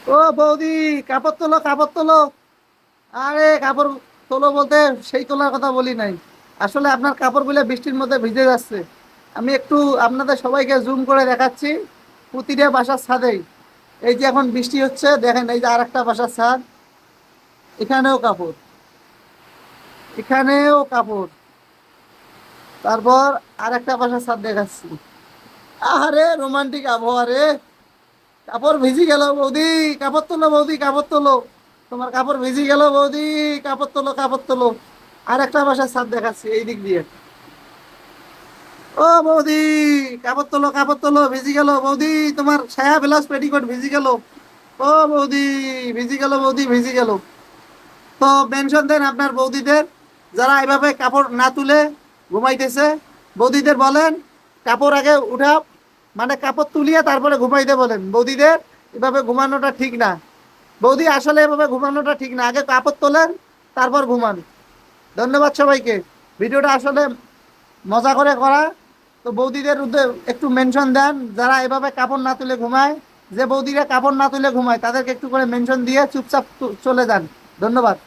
ও বৌদি, কাপড় তোলো কাপড় তোলো। আরে কাপড় তোলো বলতে সেই তোলার কথা বলি নাই। আসলে আপনার কাপড়গুলো বৃষ্টির মধ্যে ভিজে যাচ্ছে। আমি একটু আপনাদের সবাইকে জুম করে দেখাচ্ছি। প্রতিটা বাসার ছাদেই এই যে এখন বৃষ্টি হচ্ছে, দেখেন এই যে আর একটা বাসার ছাদ, এখানেও কাপড়, এখানেও কাপড়। তারপর আর একটা বাসার ছাদ দেখাচ্ছি। আরে রোমান্টিক আবহাওয়া রে। কাপড় ভিজি গেল বৌদি, কাপড় তোলো বৌদি, কাপড় তোলো। তোমার কাপড় ভিজি গেল বৌদি, কাপড় তোলো কাপড় তোলো। আর একটা বাসার ছাদ দেখাচ্ছি এই দিক দিয়ে। ও বৌদি, কাপড় তোলো কাপড় তোলো, ভিজি গেল বৌদি। তোমার সায়া ব্লাউজ পেটিকোট ভিজি গেল। ও বৌদি, ভিজি গেল বৌদি, ভিজি গেল। তো মেনশন দেন আপনার বৌদিদের, যারা এভাবে কাপড় না তুলে ঘুমাইতেছে। বৌদিদের বলেন কাপড় আগে উঠা, মানে কাপড় তুলিয়ে তারপরে ঘুমাইতে বলেন বৌদিদের। এভাবে ঘুমানোটা ঠিক না। বৌদি আসলে এভাবে ঘুমানোটা ঠিক না, আগে কাপড় তোলেন তারপর ঘুমান। ধন্যবাদ সবাইকে। ভিডিওটা আসলে মজা করে করা। তো বৌদিদের একটু মেনশন দেন, যারা এভাবে কাপড় না তুলে ঘুমায়। যে বৌদিরা কাপড় না তুলে ঘুমায় তাদেরকে একটু করে মেনশন দিয়ে চুপচাপ চলে যান। ধন্যবাদ।